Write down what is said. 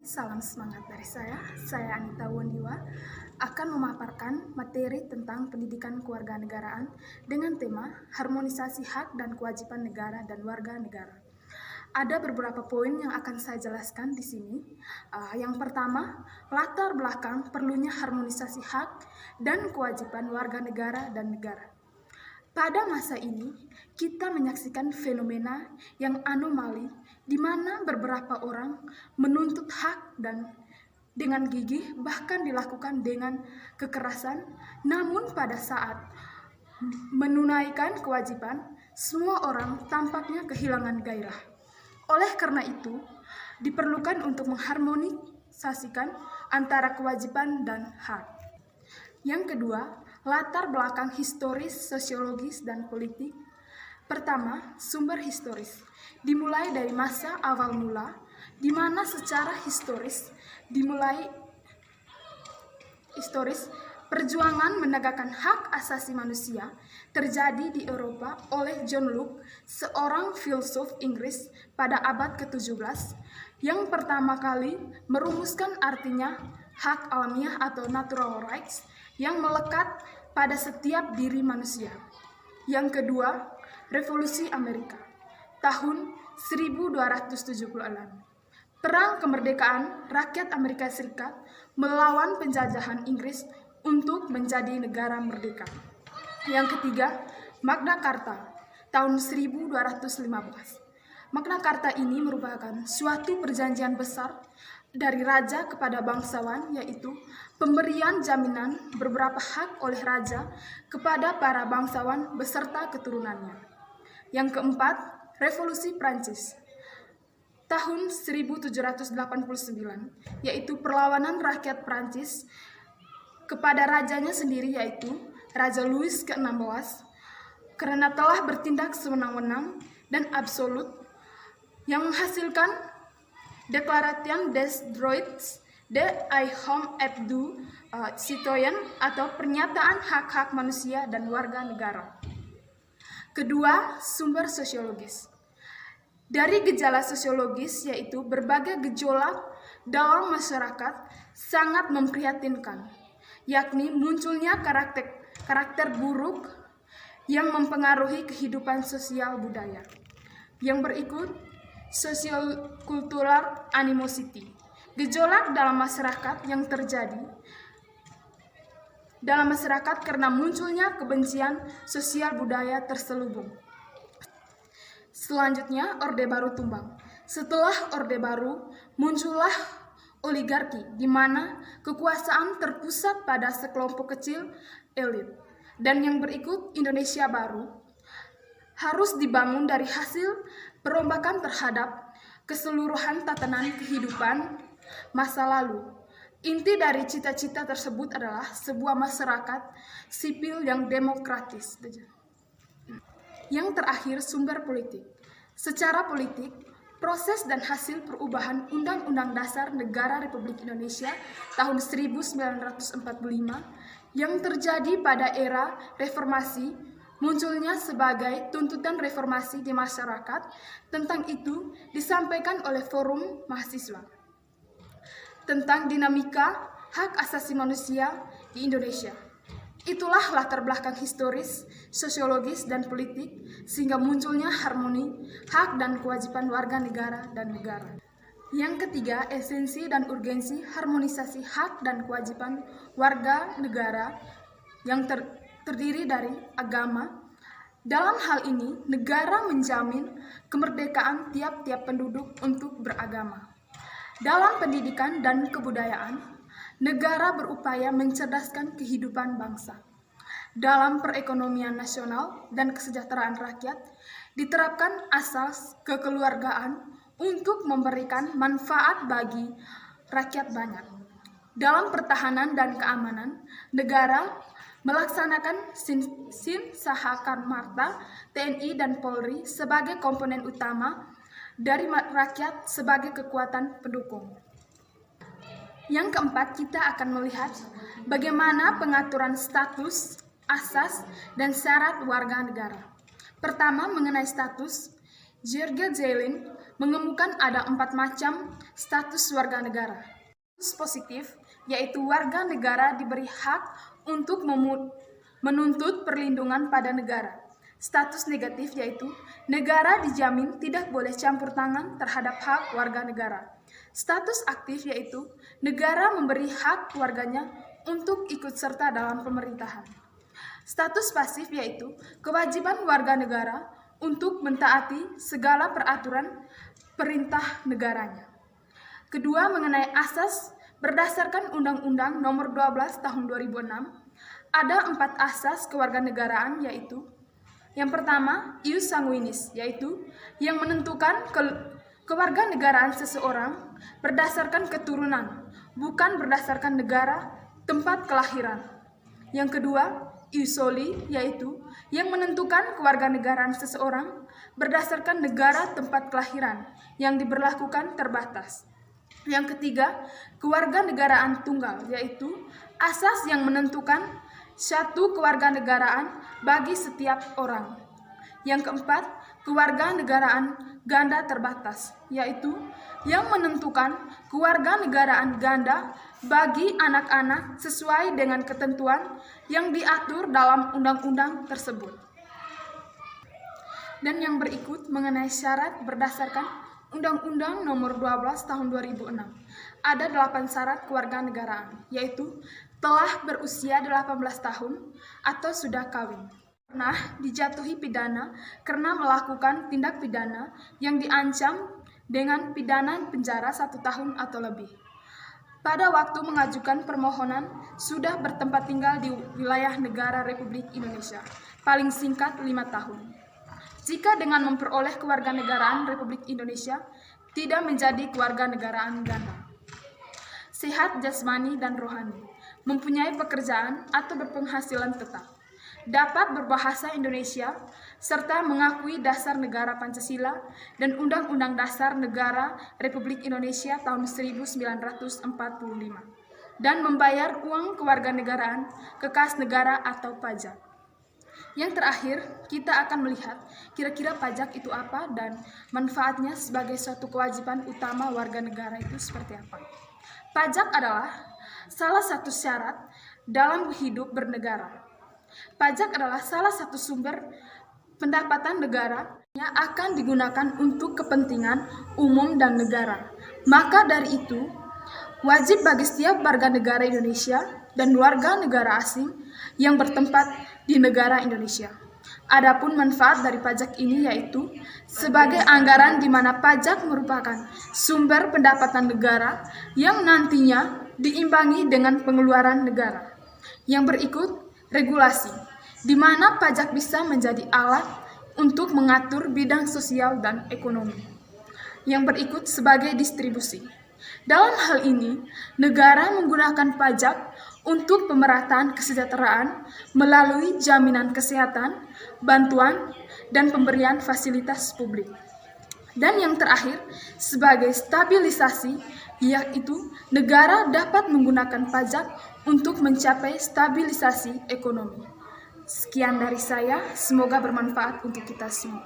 Salam semangat dari saya Anita Wondiwa, akan memaparkan materi tentang pendidikan kewarganegaraan dengan tema harmonisasi hak dan kewajiban negara dan warga negara. Ada beberapa poin yang akan saya jelaskan di sini. Yang pertama, latar belakang perlunya harmonisasi hak dan kewajiban warga negara dan negara. Pada masa ini, kita menyaksikan fenomena yang anomali di mana beberapa orang menuntut hak dan dengan gigih bahkan dilakukan dengan kekerasan, namun pada saat menunaikan kewajiban, semua orang tampaknya kehilangan gairah. Oleh karena itu, diperlukan untuk mengharmonisasikan antara kewajiban dan hak. Yang kedua, latar belakang historis, sosiologis, dan politik. Pertama, sumber historis. Dimulai dari masa awal mula, di mana secara historis perjuangan menegakkan hak asasi manusia terjadi di Eropa oleh John Locke, seorang filsuf Inggris pada abad ke-17, yang pertama kali merumuskan artinya hak alamiah atau natural rights yang melekat pada setiap diri manusia. Yang kedua, Revolusi Amerika tahun 1276. Perang kemerdekaan rakyat Amerika Serikat melawan penjajahan Inggris untuk menjadi negara merdeka. Yang ketiga, Magna Carta tahun 1215. Magna Carta ini merupakan suatu perjanjian besar dari raja kepada bangsawan, yaitu pemberian jaminan beberapa hak oleh raja kepada para bangsawan beserta keturunannya. Yang keempat, Revolusi Prancis tahun 1789, yaitu perlawanan rakyat Prancis kepada rajanya sendiri, yaitu Raja Louis ke-16, karena telah bertindak sewenang-wenang dan absolut yang menghasilkan Declaration des Droits de l'Homme et du Citoyen atau pernyataan hak-hak manusia dan warga negara. Kedua, sumber sosiologis. Dari gejala sosiologis, yaitu berbagai gejolak dalam masyarakat sangat memprihatinkan, yakni munculnya karakter buruk yang mempengaruhi kehidupan sosial budaya. Yang berikut, social-cultural animosity, gejolak dalam masyarakat yang terjadi dalam masyarakat karena munculnya kebencian sosial budaya terselubung. Selanjutnya, Orde Baru tumbang. Setelah Orde Baru, muncullah oligarki, di mana kekuasaan terpusat pada sekelompok kecil elit. Dan yang berikut, Indonesia Baru, harus dibangun dari hasil perombakan terhadap keseluruhan tatanan kehidupan masa lalu. Inti dari cita-cita tersebut adalah sebuah masyarakat sipil yang demokratis. Yang terakhir, sumber politik. Secara politik, proses dan hasil perubahan Undang-Undang Dasar Negara Republik Indonesia tahun 1945 yang terjadi pada era reformasi munculnya sebagai tuntutan reformasi di masyarakat. Tentang itu disampaikan oleh Forum Mahasiswa tentang dinamika hak asasi manusia di Indonesia. Itulah latar belakang historis, sosiologis, dan politik sehingga munculnya harmoni hak dan kewajiban warga negara dan negara. Yang ketiga, esensi dan urgensi harmonisasi hak dan kewajiban warga negara yang terdiri dari agama. Dalam hal ini, negara menjamin kemerdekaan tiap-tiap penduduk untuk beragama. Dalam pendidikan dan kebudayaan, negara berupaya mencerdaskan kehidupan bangsa. Dalam perekonomian nasional dan kesejahteraan rakyat, diterapkan asas kekeluargaan untuk memberikan manfaat bagi rakyat banyak. Dalam pertahanan dan keamanan, negara melaksanakan Sin Sahakarmarta, TNI dan Polri sebagai komponen utama dari rakyat sebagai kekuatan pendukung. Yang keempat, kita akan melihat bagaimana pengaturan status, asas, dan syarat warga negara. Pertama, mengenai status, George Jelin mengemukakan ada 4 macam status warga negara. Status positif, yaitu warga negara diberi hak untuk menuntut perlindungan pada negara. Status negatif, yaitu negara dijamin tidak boleh campur tangan terhadap hak warga negara. Status aktif, yaitu negara memberi hak warganya untuk ikut serta dalam pemerintahan. Status pasif, yaitu kewajiban warga negara untuk mentaati segala peraturan perintah negaranya. Kedua, mengenai asas berdasarkan Undang-Undang Nomor 12 Tahun 2006, ada 4 asas kewarganegaraan, yaitu yang pertama, ius sanguinis, yaitu yang menentukan kewarganegaraan seseorang berdasarkan keturunan, bukan berdasarkan negara tempat kelahiran. Yang kedua, ius soli, yaitu yang menentukan kewarganegaraan seseorang berdasarkan negara tempat kelahiran yang diberlakukan terbatas. Yang ketiga, kewarganegaraan tunggal, yaitu asas yang menentukan satu kewarganegaraan bagi setiap orang. Yang keempat, kewarganegaraan ganda terbatas, yaitu yang menentukan kewarganegaraan ganda bagi anak-anak sesuai dengan ketentuan yang diatur dalam undang-undang tersebut. Dan yang berikut mengenai syarat berdasarkan Undang-Undang Nomor 12 Tahun 2006. Ada 8 syarat kewarganegaraan, yaitu telah berusia 18 tahun atau sudah kawin, pernah dijatuhi pidana karena melakukan tindak pidana yang diancam dengan pidana penjara 1 tahun atau lebih. Pada waktu mengajukan permohonan sudah bertempat tinggal di wilayah negara Republik Indonesia, paling singkat 5 tahun. Jika dengan memperoleh kewarganegaraan Republik Indonesia tidak menjadi kewarganegaraan ganda. Sehat jasmani dan rohani, mempunyai pekerjaan atau berpenghasilan tetap, dapat berbahasa Indonesia, serta mengakui dasar negara Pancasila dan Undang-Undang Dasar Negara Republik Indonesia tahun 1945, dan membayar uang kewarganegaraan ke kas negara atau pajak. Yang terakhir, kita akan melihat kira-kira pajak itu apa dan manfaatnya sebagai suatu kewajiban utama warga negara itu seperti apa. Pajak adalah salah satu syarat dalam hidup bernegara. Pajak adalah salah satu sumber pendapatan negara yang akan digunakan untuk kepentingan umum dan negara. Maka dari itu, wajib bagi setiap warga negara Indonesia dan warga negara asing yang bertempat di negara Indonesia. Adapun manfaat dari pajak ini yaitu sebagai anggaran di mana pajak merupakan sumber pendapatan negara yang nantinya diimbangi dengan pengeluaran negara. Yang berikut regulasi, di mana pajak bisa menjadi alat untuk mengatur bidang sosial dan ekonomi. Yang berikut sebagai distribusi. Dalam hal ini, negara menggunakan pajak untuk pemerataan kesejahteraan melalui jaminan kesehatan, bantuan, dan pemberian fasilitas publik. Dan yang terakhir, sebagai stabilisasi, yaitu negara dapat menggunakan pajak untuk mencapai stabilisasi ekonomi. Sekian dari saya, semoga bermanfaat untuk kita semua.